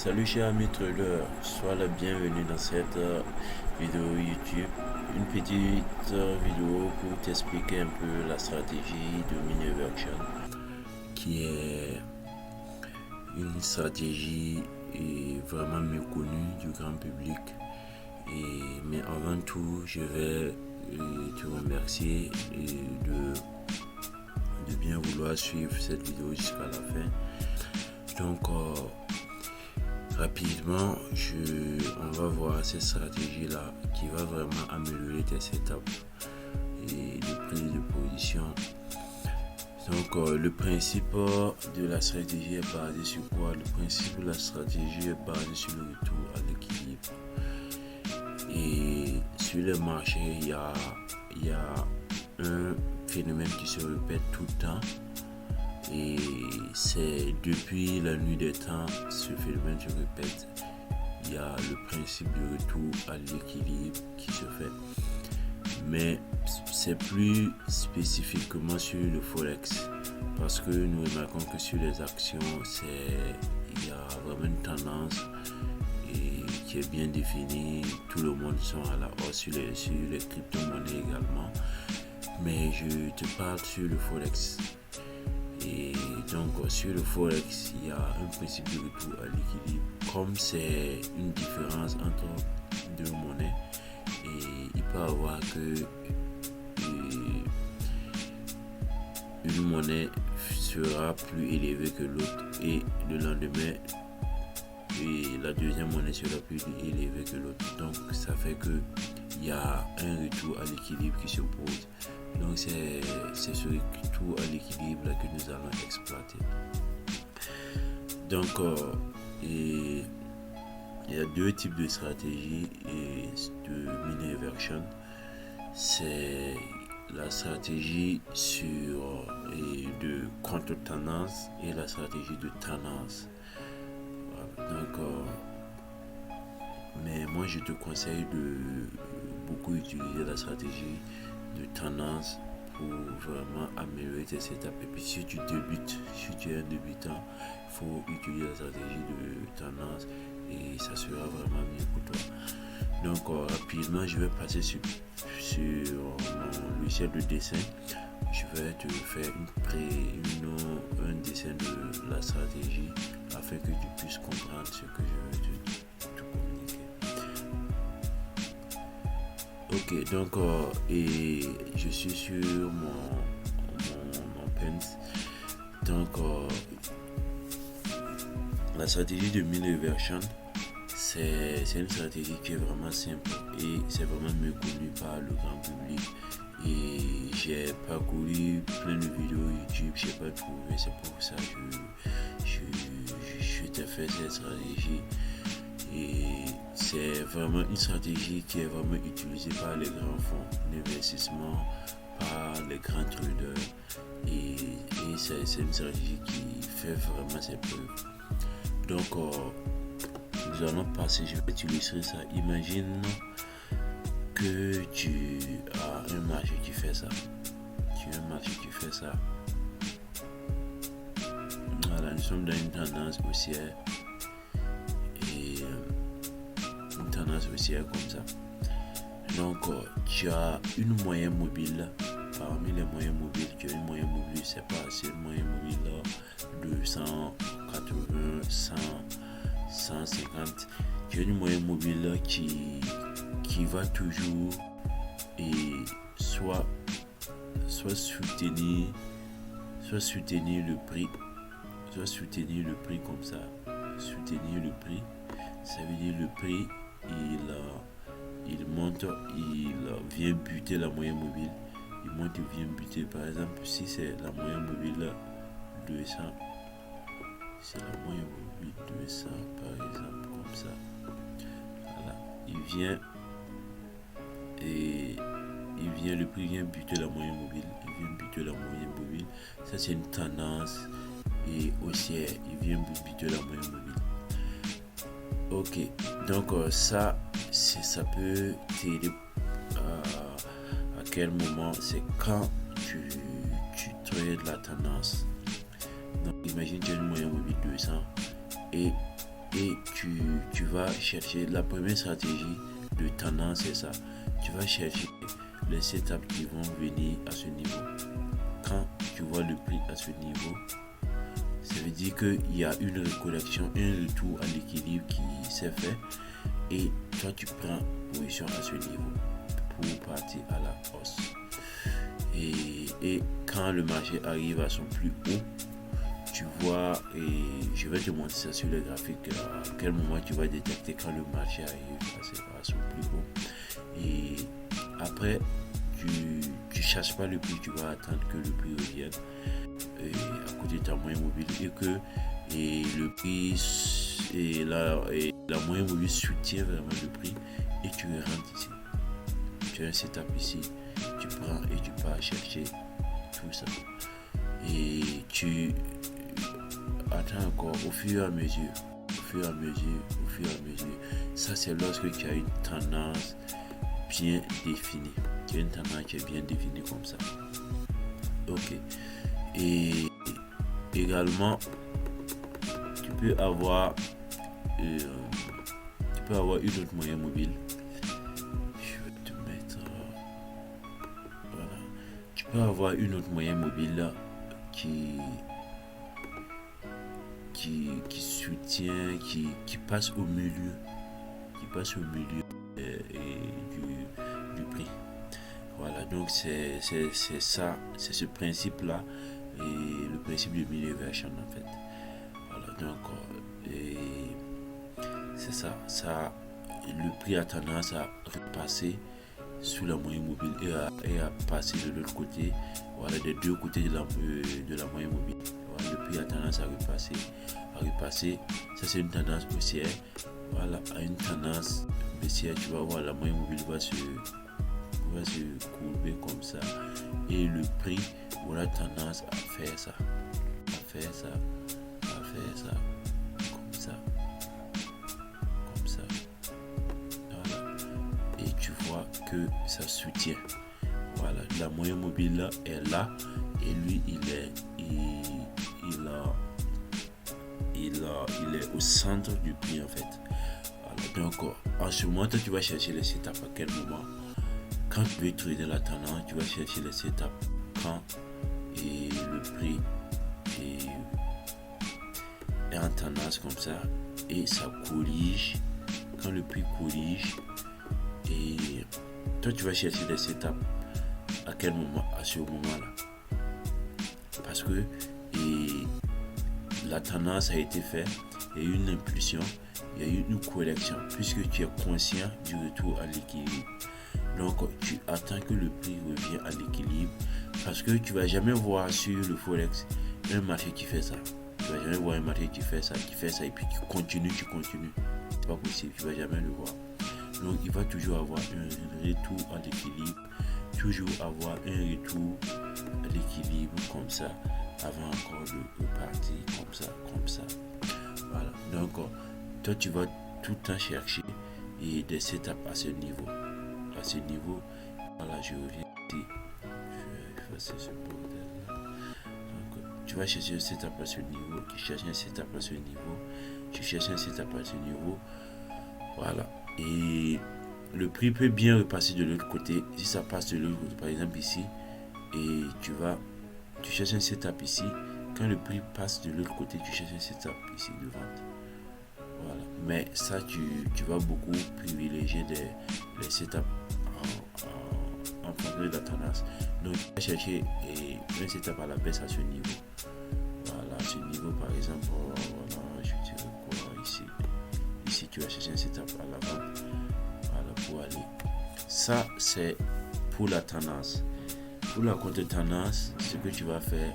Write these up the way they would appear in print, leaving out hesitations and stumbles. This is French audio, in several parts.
Salut chers amis traders, sois la bienvenue dans cette vidéo YouTube. Une petite vidéo pour t'expliquer un peu la stratégie de Miniversion, qui est une stratégie vraiment méconnue du grand public. Mais avant tout, je vais te remercier de bien vouloir suivre cette vidéo jusqu'à la fin. Donc, rapidement, on va voir cette stratégie-là qui va vraiment améliorer tes setups et de prise de position. Donc, le principe de la stratégie est basé sur quoi? Le principe de la stratégie est basé sur le retour à l'équilibre. Et sur les marchés, il y a un phénomène qui se répète tout le temps. Et c'est depuis la nuit des temps, ce phénomène se répète. Il y a le principe de retour à l'équilibre qui se fait. Mais c'est plus spécifiquement sur le Forex. Parce que nous remarquons que sur les actions, il y a vraiment une tendance qui est bien définie. Tout le monde sont à la hausse sur les crypto-monnaies également. Mais je te parle sur le Forex. Et donc sur le Forex, il y a un principe de retour à l'équilibre. Comme c'est une différence entre deux monnaies, et il peut y avoir que une monnaie sera plus élevée que l'autre et le lendemain la deuxième monnaie sera plus élevée que l'autre. Donc ça fait que il y a un retour à l'équilibre qui se pose. Donc c'est ce retour à l'équilibre là que nous allons exploiter. Donc il y a deux types de stratégies de Miniversion. C'est la stratégie de contre-tendance et la stratégie de tendance. Voilà. Donc mais moi je te conseille de beaucoup utiliser la stratégie de tendance pour vraiment améliorer tes setups. Et puis si tu débutes, si tu es un débutant, il faut utiliser la stratégie de tendance et ça sera vraiment mieux pour toi. Donc rapidement, je vais passer sur mon logiciel de dessin. Je vais te faire un dessin de la stratégie afin que tu puisses comprendre ce que je vais te communiquer. Ok, donc je suis sur mon Pens. Donc la stratégie de Miniversion, c'est une stratégie qui est vraiment simple et c'est vraiment méconnu par le grand public. Et j'ai parcouru plein de vidéos YouTube, je n'ai pas trouvé, c'est pour ça que je t'ai fait cette stratégie. Et c'est vraiment une stratégie qui est vraiment utilisée par les grands fonds d'investissement, par les grands traders. Et c'est une stratégie qui fait vraiment ses preuves. Donc, nous allons passer, je vais t'illustrer ça. Imagine que tu as un marché qui fait ça. Voilà, nous sommes dans une tendance haussière. Une tendance haussière comme ça. Donc, tu as une moyenne mobile. Parmi les moyennes mobiles, tu as une moyenne mobile, c'est une moyenne mobile de 180, 100, 150. Tu as une moyenne mobile qui va toujours soit soutenir le prix, comme ça. Soutenir le prix, ça veut dire le prix il monte, il vient buter la moyenne mobile. Il monte, il vient buter. Par exemple, si c'est la moyenne mobile 200, c'est la moyenne mobile 200 par exemple, comme ça. Voilà, le prix vient buter la moyenne mobile. Ça c'est une tendance et haussière. Il vient buter la moyenne mobile. Ok, donc ça peut t'aider à quel moment? C'est quand tu trades la tendance. Donc imagine que tu as une moyenne mobile 200 et et tu vas chercher. La première stratégie de tendance, c'est ça. Tu vas chercher les setups qui vont venir à ce niveau. Quand tu vois le prix à ce niveau, ça veut dire qu'il y a une recorrection, un retour à l'équilibre qui s'est fait, et toi tu prends position à ce niveau pour partir à la hausse. Et quand le marché arrive à son plus haut, tu vois, et je vais te montrer ça sur le graphique, à quel moment tu vas détecter quand le marché arrive à son plus haut. Et après, tu cherches pas le prix, tu vas attendre que le prix revienne à côté de ta moyenne mobile, et que le prix et la moyenne mobile soutient vraiment le prix, et tu rentres ici. Tu as un setup ici, tu prends et tu pars chercher tout ça. Et tu attends encore au fur et à mesure. Ça, c'est lorsque tu as une tendance bien définie. Tu as une tendance qui est bien définie comme ça. Ok. Et également, tu peux avoir une autre moyenne mobile. Je vais te mettre. Voilà. Tu peux avoir une autre moyenne mobile là, qui soutient, qui passe au milieu, du prix. Voilà, donc c'est ça, c'est ce principe là, et le principe de Miller version en fait. Voilà, donc c'est ça, le prix a tendance à repasser sous la moyenne mobile et à passer de l'autre côté, voilà, des deux côtés de la moyenne mobile. Voilà, le prix a tendance à repasser. Ça, c'est une tendance haussière. Voilà, à une tendance baissière, tu vas voir, la moyenne mobile va se courber comme ça, et le prix aura tendance à faire ça, comme ça. Voilà. Et tu vois que ça soutient. Voilà, la moyenne mobile là est là, et lui il est au centre du prix en fait. Voilà, donc en ce moment, toi, tu vas chercher les setups à quel moment? Quand tu veux trader la tendance, tu vas chercher les setups quand le prix est en tendance comme ça, et ça corrige. Quand le prix corrige, et toi tu vas chercher des setups à quel moment? À ce moment là, parce que la tendance a été faite, il y a eu une impulsion, il y a eu une correction, puisque tu es conscient du retour à l'équilibre. Donc tu attends que le prix revienne à l'équilibre, parce que tu vas jamais voir sur le forex un marché qui fait ça. Tu vas jamais voir un marché qui fait ça et puis tu continues. C'est pas possible, tu vas jamais le voir. Donc il va toujours avoir un retour à l'équilibre, comme ça, avant encore de partir comme ça. Voilà. Donc toi tu vas tout le temps chercher et des setups à ce niveau. Voilà, je reviens ici. Je vais effacer ce bordel là. Donc tu vas chercher un setup à ce niveau, tu cherches un setup à ce niveau, voilà. Et le prix peut bien repasser de l'autre côté. Si ça passe de l'autre côté, par exemple ici, et tu cherches un setup ici. Quand le prix passe de l'autre côté, tu cherches un setup ici de vente. Voilà. Mais ça, tu vas beaucoup privilégier les setups en fonction de la tendance. Donc tu vas chercher un setup à la baisse à ce niveau. Voilà, à ce niveau par exemple, voilà, je dirais quoi ici. Ici tu vas chercher un setup à la vente. Voilà, pour aller. Ça c'est pour la tendance. Pour la contre-tendance, ce que tu vas faire,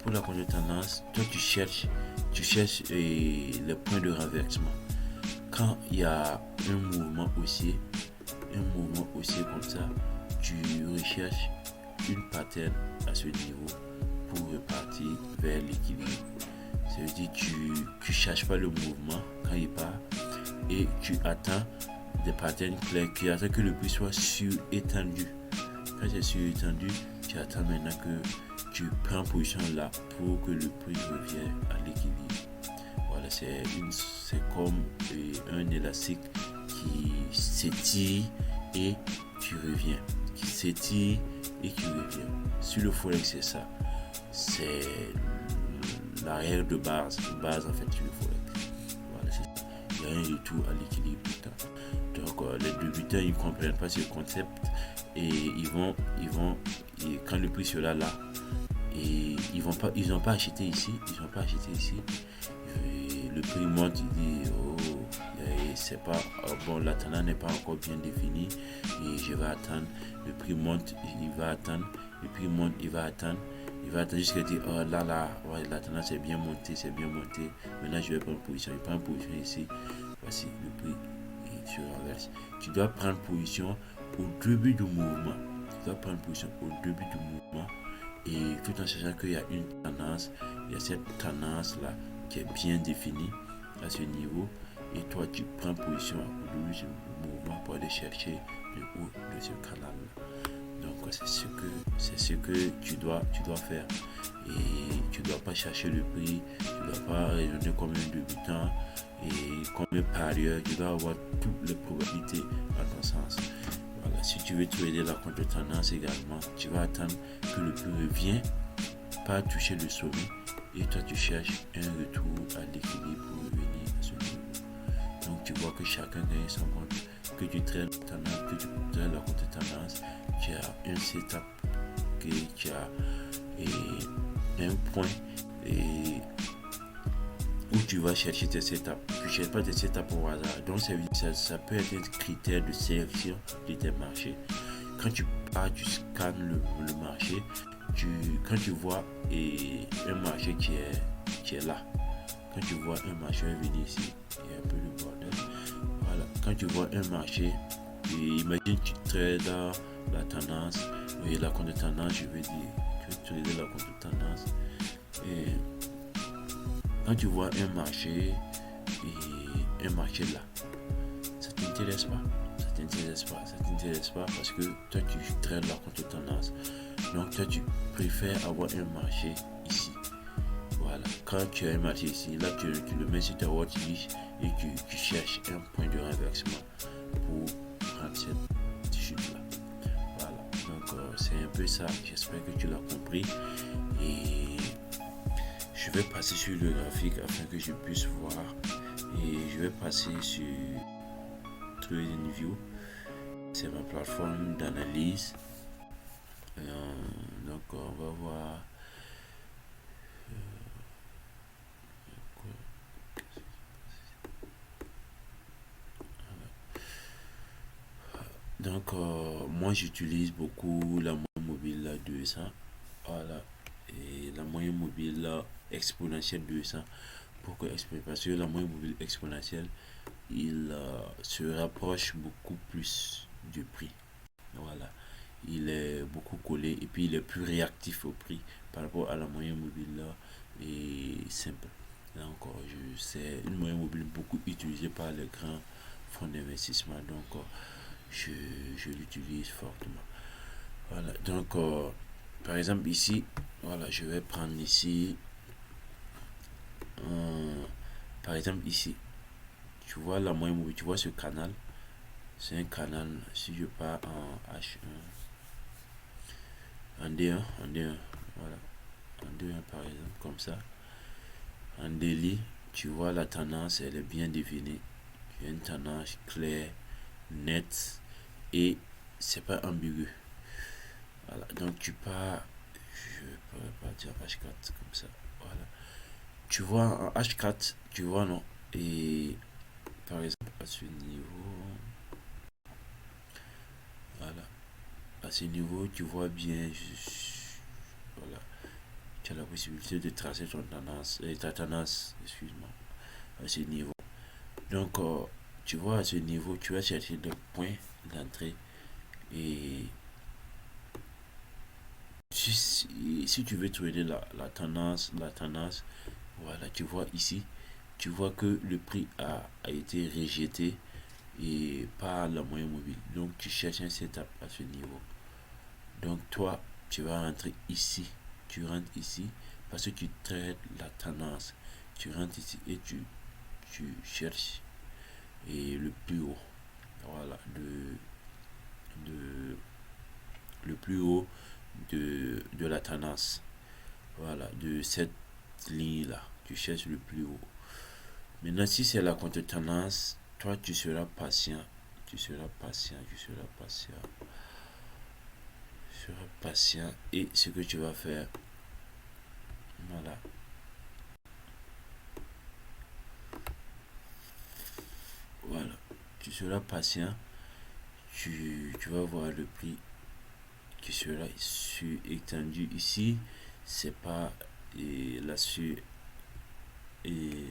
pour la contre-tendance, toi tu cherches les points de renversement. Quand il y a un mouvement haussier comme ça, tu recherches une pattern à ce niveau pour repartir vers l'équilibre. Ça veut dire que tu cherches pas le mouvement quand il part, et tu attends des patterns clairs, tu attends que le prix soit surétendu. Quand c'est surétendu, tu attends maintenant que tu prends position là pour que le prix revienne à l'équilibre. Voilà, c'est comme un élastique qui s'étire et qui revient, qui s'étire et qui revient. Sur le Forex, c'est ça. C'est la règle de base en fait sur le Forex. Voilà, c'est ça. Il n'y a rien du tout à l'équilibre tout le temps. Donc les débutants, ils ne comprennent pas ce concept et ils vont et quand le prix sera là, et ils n'ont pas acheté ici, et le prix monte, il dit c'est pas bon, la tendance n'est pas encore bien définie et je vais attendre. Le prix monte, il va attendre. Le prix monte, il va attendre jusqu'à dire ouais, la tendance est bien montée. Maintenant je vais prendre position. Il prend position ici. Voici le prix et se renverse. Tu dois prendre position au début du mouvement. Et tout en sachant qu'il y a une tendance, il y a cette tendance là qui est bien définie à ce niveau. Et toi, tu prends position au début du mouvement pour aller chercher le haut de ce canal. Donc, c'est ce que tu dois faire. Et tu ne dois pas chercher le prix, tu ne dois pas raisonner comme un débutant et comme un parieur. Tu dois avoir toutes les probabilités à ton sens. Voilà. Si tu veux trader la contre-tendance également, tu vas attendre que le prix revienne, pas toucher le sommet. Et toi, tu cherches un retour à l'équilibre pour revenir à ce niveau. Donc tu vois que chacun gagne son compte, que tu traites la tendance, que tu traites la contre-tendance, tu as un setup, que tu as un point où tu vas chercher tes setups. Tu ne cherches pas tes setups au hasard. Donc ça peut être un critère de sélection de tes marchés. Quand tu pars, tu scannes le marché, quand tu vois un marché qui est là, quand tu vois un marché venir ici, il y a un peu de bordel. Voilà. Quand tu vois un marché, imagine tu trades la tendance, et la contre-tendance, je veux dire, tu veux trader la contre-tendance. Et quand tu vois un marché là, ça t'intéresse pas parce que toi tu trades la contre-tendance. Donc toi tu préfères avoir un marché ici. Voilà, quand tu as un marché ici, là tu le mets sur ta watchlist et tu cherches un point de renversement pour prendre cette chute là. Voilà, donc c'est un peu ça. J'espère que tu l'as compris et je vais passer sur le graphique afin que je puisse voir et je vais passer sur TradingView. C'est ma plateforme d'analyse. Donc on va voir. Donc moi j'utilise beaucoup la moyenne mobile là, 200. Voilà. Et la moyenne mobile là, exponentielle 200 parce que la moyenne mobile exponentielle il se rapproche beaucoup plus du prix. Voilà, il est beaucoup collé et puis il est plus réactif au prix par rapport à la moyenne mobile là et simple. Là encore, c'est une moyenne mobile beaucoup utilisée par les grands fonds d'investissement, donc je l'utilise fortement. Voilà, donc par exemple ici, voilà, je vais prendre ici, par exemple ici, tu vois la moyenne mobile, tu vois ce canal, c'est un canal, si je pars en H1, en D1, voilà, en D1 par exemple, comme ça, en daily, tu vois la tendance, elle est bien définie, il y a une tendance claire, nette, et c'est pas ambigu. Voilà, donc tu pars, je pourrais pas dire H4 comme ça, voilà. Tu vois en H4, tu vois non, et par exemple à ce niveau, voilà, à ce niveau tu vois bien, voilà, tu as la possibilité de tracer ta tendance, excuse-moi, à ce niveau. Donc tu vois à ce niveau, tu vas chercher des points d'entrée et si tu veux trader la tendance, voilà, tu vois ici, tu vois que le prix a été rejeté et par la moyenne mobile. Donc tu cherches un setup à ce niveau. Donc toi, tu vas rentrer ici, tu rentres ici parce que tu traites la tendance. Tu rentres ici et tu cherches et le plus haut. Voilà, le plus haut de la tendance. Voilà, de cette ligne-là. Tu cherches le plus haut. Maintenant, si c'est la contre-tendance, toi, tu seras patient. Tu seras patient, tu seras patient. Tu seras patient. Et ce que tu vas faire, voilà. Voilà. Tu seras patient. Tu vas voir le prix qui sera étendu ici. C'est pas la sur et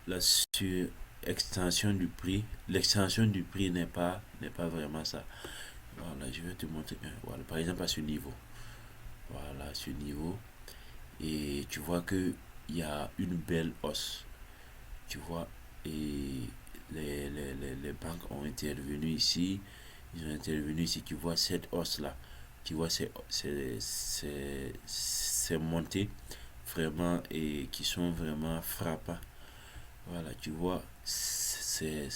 la sur-extension du prix. L'extension du prix n'est pas vraiment ça. Voilà, je vais te montrer voilà, par exemple à ce niveau. Voilà, à ce niveau. Et tu vois que il y a une belle hausse. Tu vois, et les banques ont intervenu ici. Ils ont intervenu ici. Tu vois cette hausse-là. Tu vois ces montées vraiment et qui sont vraiment frappants. Voilà, tu vois, ces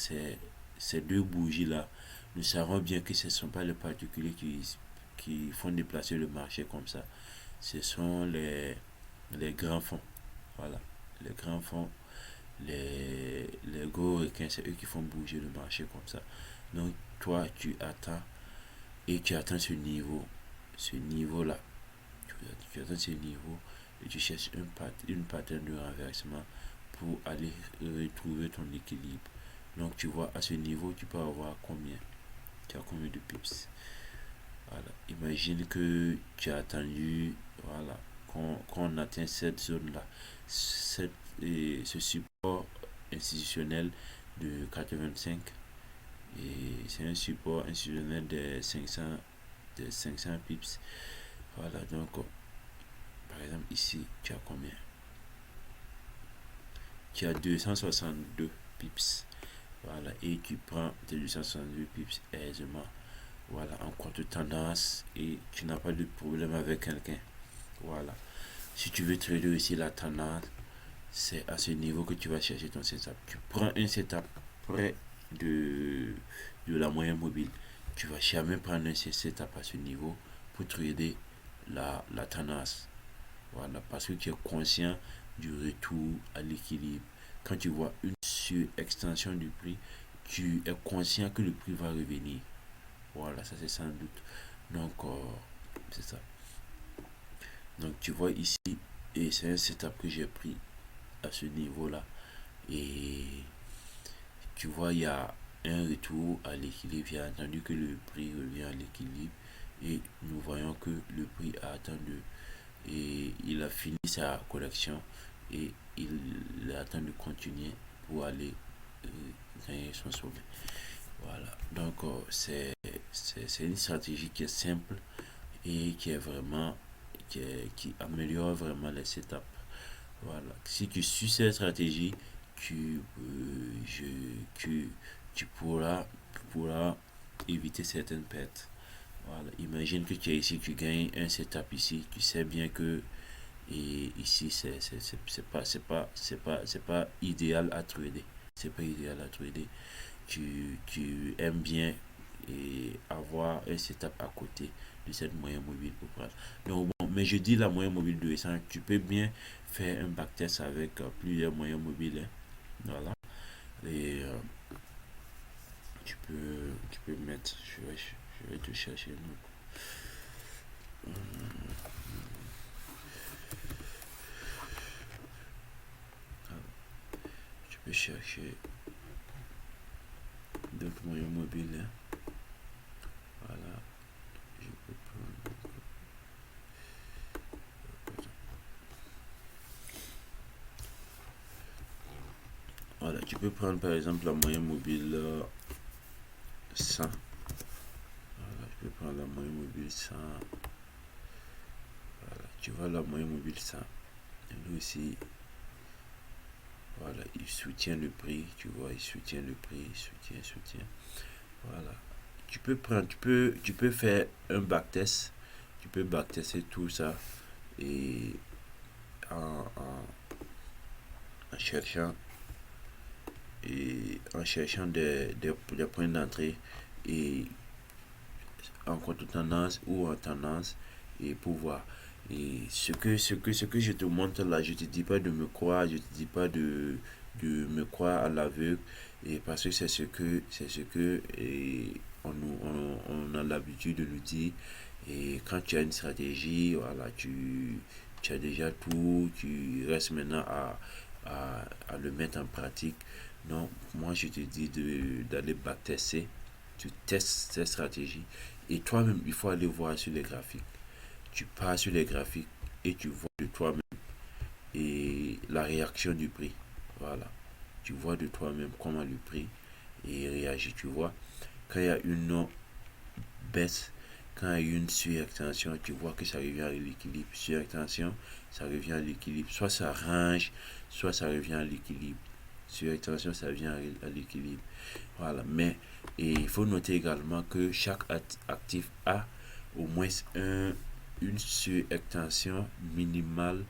deux bougies-là, nous savons bien que ce ne sont pas les particuliers qui font déplacer le marché comme ça. Ce sont les grands fonds. Voilà, les grands fonds, les gros requins, c'est eux qui font bouger le marché comme ça. Donc, toi, tu attends et tu attends ce niveau-là. Tu attends ce niveau et tu cherches une pattern de renversement pour aller retrouver ton équilibre. Donc tu vois, à ce niveau, tu peux avoir combien? Tu as combien de pips? Voilà. Imagine que tu as attendu, voilà, qu'on atteint cette zone-là, ce support institutionnel de 85. Et c'est un support institutionnel de 500 pips. Voilà, donc par exemple ici, tu as combien? Tu as 262 pips. Voilà, et tu prends tes 262 pips aisément. Voilà, en contre-tendance et tu n'as pas de problème avec quelqu'un. Voilà. Si tu veux trader aussi la tendance, c'est à ce niveau que tu vas chercher ton setup. Tu prends un setup près de la moyenne mobile. Tu vas jamais prendre un setup à ce niveau pour trader la tendance. Voilà, parce que tu es conscient du retour à l'équilibre. Quand tu vois une surextension du prix, tu es conscient que le prix va revenir. Voilà, ça c'est sans doute. Donc, c'est ça. Donc, tu vois ici, et c'est un setup que j'ai pris à ce niveau-là. Et tu vois, il y a un retour à l'équilibre. J'ai entendu que le prix revient à l'équilibre. Et nous voyons que le prix a attendu et il a fini sa collection et il attend de continuer pour aller gagner son sommet. Voilà, donc c'est une stratégie qui est simple et qui est vraiment qui améliore vraiment les setups. Voilà, si tu suis cette stratégie, tu, tu pourras éviter certaines pertes. Voilà, imagine que tu es ici, tu gagnes un setup ici, tu sais bien que et ici c'est pas idéal à trader. C'est pas idéal à trader. Tu aimes bien et avoir un setup à côté de cette moyenne mobile pour prendre. Donc bon, mais je dis la moyenne mobile de 100, tu peux bien faire un backtest avec plusieurs moyennes mobiles. Hein. Voilà. Et tu peux mettre, je vais te chercher. Tu peux chercher d'autres moyens mobiles. Hein. Voilà. Je peux prendre. Voilà, tu peux prendre par exemple la moyenne mobile 100. Voilà, je peux prendre la moyenne mobile 100. Voilà, tu vois la moyenne mobile 100. Et nous ici, voilà, il soutient le prix, tu vois, il soutient le prix, il soutient. Voilà. Tu peux faire un backtest. backtester tout ça et en cherchant des points d'entrée et en contre-tendance ou en tendance et pour voir. Et ce que je te montre là, je te dis pas de me croire, je te dis pas de me croire à l'aveugle et parce que c'est ce que on a l'habitude de nous dire et quand tu as une stratégie, voilà, tu as déjà tout, tu restes maintenant à le mettre en pratique. Non, moi je te dis d'aller backtester, tu testes cette stratégie et toi-même, il faut aller voir sur les graphiques. Tu pars sur les graphiques et tu vois de toi-même et la réaction du prix. Voilà. Tu vois de toi-même comment le prix réagit. Tu vois, quand il y a une baisse, quand il y a une surextension, tu vois que ça revient à l'équilibre. Surextension, ça revient à l'équilibre. Soit ça range, soit ça revient à l'équilibre. Surextension, ça vient à l'équilibre. Voilà. Mais il faut noter également que chaque actif a au moins une surextension minimale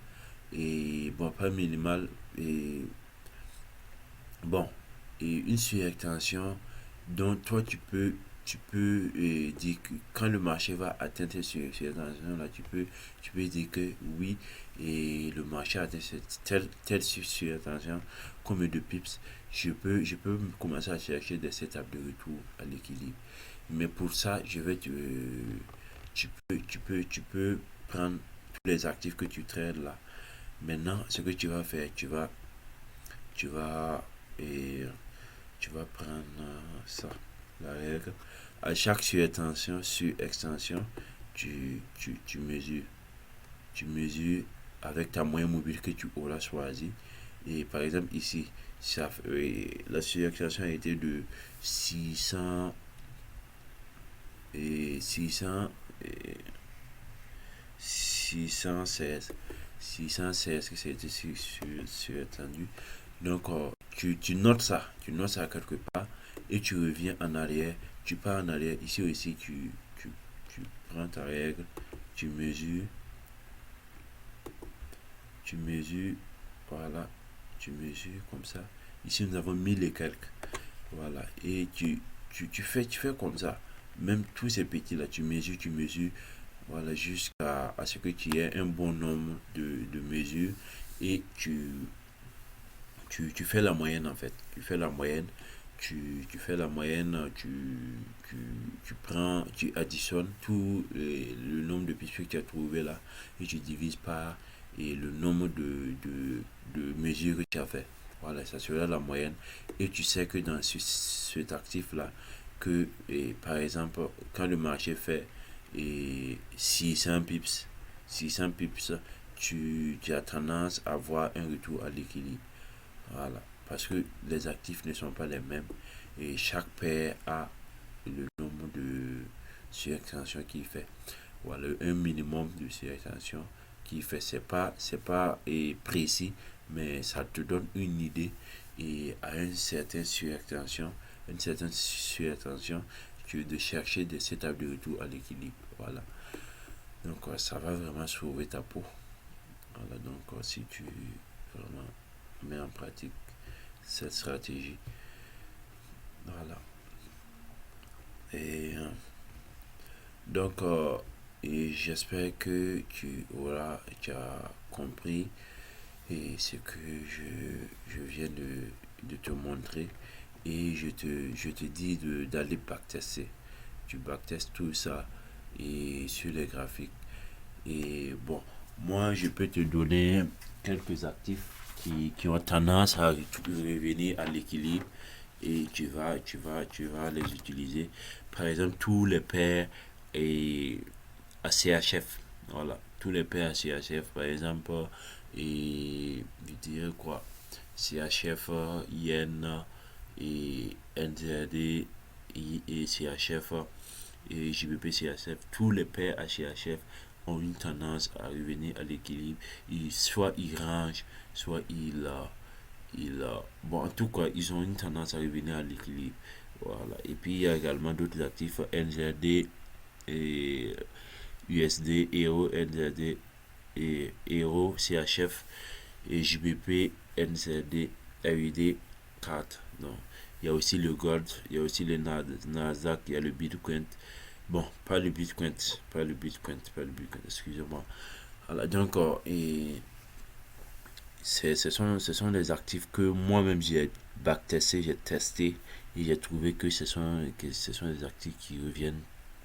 et bon pas minimale et bon et une surextension dont toi tu peux dire que quand le marché va atteindre cette surextension là tu peux dire que oui et le marché atteint telle surextension comme de pips je peux commencer à chercher des étapes de retour à l'équilibre mais pour ça je vais te tu peux prendre tous les actifs que tu traites là. Maintenant, ce que tu vas faire, tu vas, et, tu vas prendre ça, la règle. À chaque sur-extension, tu mesures avec ta moyenne mobile que tu auras choisi. Et par exemple, ici, la sur-extension a été de 600 et 616 616 que c'était étendu. Donc, tu notes ça quelque part et tu reviens en arrière. Tu pars en arrière. Ici aussi, tu prends ta règle, tu mesures, tu mesures, voilà, tu mesures comme ça. Ici, nous avons 1000 et quelques. Voilà, et tu fais comme ça. Même tous ces petits là, tu mesures, voilà, jusqu'à ce que tu aies un bon nombre de mesures et tu fais la moyenne en fait. Tu fais la moyenne, tu fais la moyenne, tu, tu additionnes tout le nombre de pistes que tu as trouvé là et tu divises par et le nombre de mesures que tu as fait. Voilà, ça sera la moyenne. Et tu sais que dans cet actif-là, que par exemple, quand le marché fait 600 pips, 600 pips, tu as tendance à avoir un retour à l'équilibre. Voilà. Parce que les actifs ne sont pas les mêmes. Et chaque paire a le nombre de surextensions qu'il fait. Voilà, un minimum de surextension qu'il fait. C'est pas précis, mais ça te donne une idée. Et à une certaine surextension, tu de chercher des étapes de retour à l'équilibre. Voilà. Donc, ça va vraiment sauver ta peau. Voilà, donc, si tu vraiment mets en pratique cette stratégie. Voilà. Et donc, et j'espère que tu as compris et ce que je viens de te montrer. Et je te dis d'aller backtester. Tu backtestes tout ça et sur les graphiques. Et bon, moi, je peux te donner quelques actifs qui ont tendance à revenir à l'équilibre et tu vas les utiliser. Par exemple, tous les paires et ACHF. Voilà, tous les paires ACHF, par exemple, et je dirais quoi? CHF, IN et NZD et CHF et JBP CHF, tous les paires HCHF ont une tendance à revenir à l'équilibre. Soit ils rangent, soit bon, en tout cas, ils ont une tendance à revenir à l'équilibre. Voilà. Et puis, il y a également d'autres actifs, NZD et USD, Euro, NZD, et Euro, CHF, et JBP, NZD, AUD, CAD. Donc, il y a aussi le Gold, il y a aussi le Nasdaq, il y a le Bitcoin. Bon, pas le Bitcoin, excusez-moi. Voilà, donc, ce sont des actifs que moi-même j'ai backtesté, j'ai testé et j'ai trouvé que ce sont des actifs qui reviennent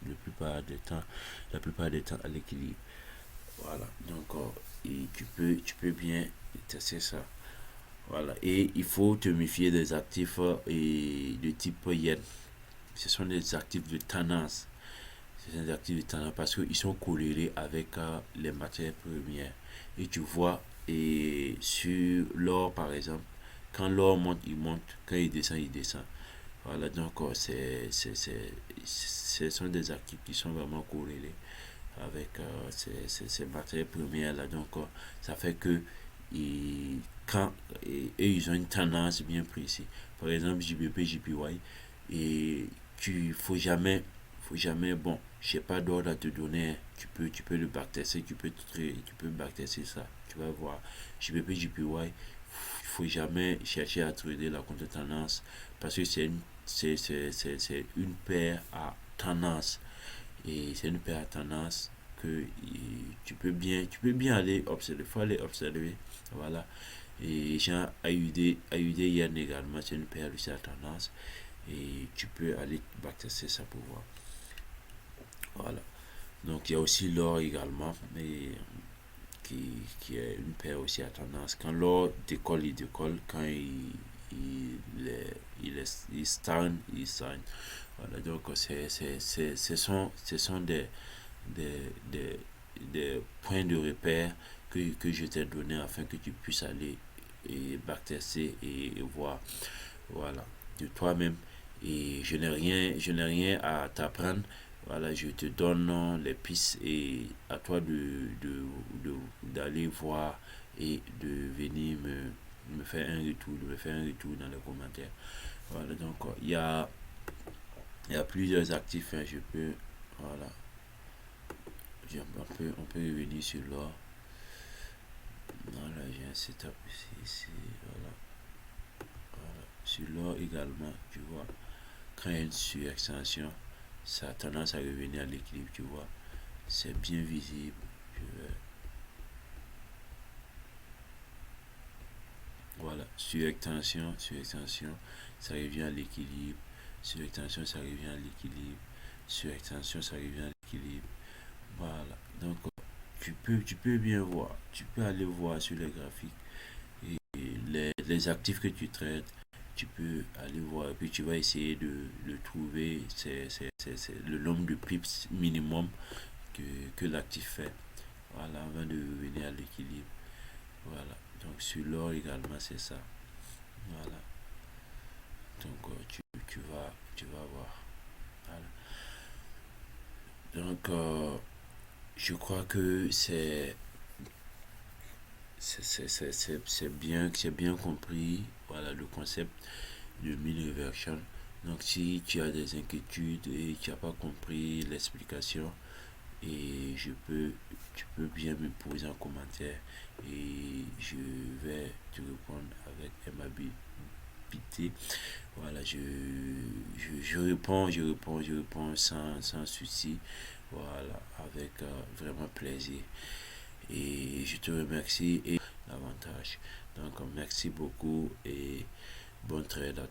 la plupart des temps à l'équilibre. Voilà, donc et tu peux bien tester ça. Voilà, et il faut te méfier des actifs et de type yen. Ce sont des actifs de tendance. Ce sont des actifs de tendance parce qu'ils sont corrélés avec les matières premières. Et tu vois, et sur l'or par exemple, quand l'or monte, il monte, quand il descend, il descend. Voilà, donc ce sont des actifs qui sont vraiment corrélés avec ces matières premières là. Donc, ça fait que et, quand ils ont une tendance bien précise. Par exemple, JBP, JPY, et faut jamais, bon, je sais pas d'ordre à te donner, tu peux le backtester, tu peux backtester ça, tu vas voir. JBP, JPY, faut jamais chercher à trader la contre-tendance parce que c'est une paire à tendance et c'est une paire à tendance que tu peux bien aller observer, faut aller observer, voilà. Et genre AUD Yen également, c'est une paire aussi à tendance et tu peux aller backtester ça pour voir, voilà. Donc il y a aussi l'or également, mais qui est une paire aussi à tendance. Quand l'or décolle, il décolle. Quand il stagne, il stagne. Voilà, donc ce sont des, des, des points de repère que je t'ai donné afin que tu puisses aller et backtester et voir, voilà, de toi-même. Et je n'ai rien à t'apprendre. Voilà, je te donne les pistes et à toi d'aller voir et de venir me faire un retour, de me faire un retour dans les commentaires. Voilà, donc il y a plusieurs actifs, hein, je peux, voilà, on peut revenir sur l'or. Voilà, j'ai un setup ici, voilà, voilà. Sur l'or également, tu vois, quand il y a une surextension, ça a tendance à revenir à l'équilibre, tu vois. C'est bien visible. Voilà, surextension, ça revient à l'équilibre. Surextension, ça revient à l'équilibre. Surextension, ça revient à l'équilibre. Voilà, donc tu peux bien voir. Tu peux aller voir sur les graphiques et les actifs que tu traites. Tu peux aller voir et puis tu vas essayer de trouver le nombre de pips minimum que l'actif fait. Voilà, avant de revenir à l'équilibre. Voilà. Donc sur l'or également, c'est ça. Voilà. Donc tu vas voir. Voilà. Donc je crois que c'est bien compris. Voilà le concept de mean reversion. Donc si tu as des inquiétudes et tu n'as pas compris l'explication, et tu peux bien me poser en commentaire et je vais te répondre avec amabilité. Voilà, je réponds sans souci, voilà, avec vraiment plaisir. Et je te remercie et davantage. Donc merci beaucoup et bon trade à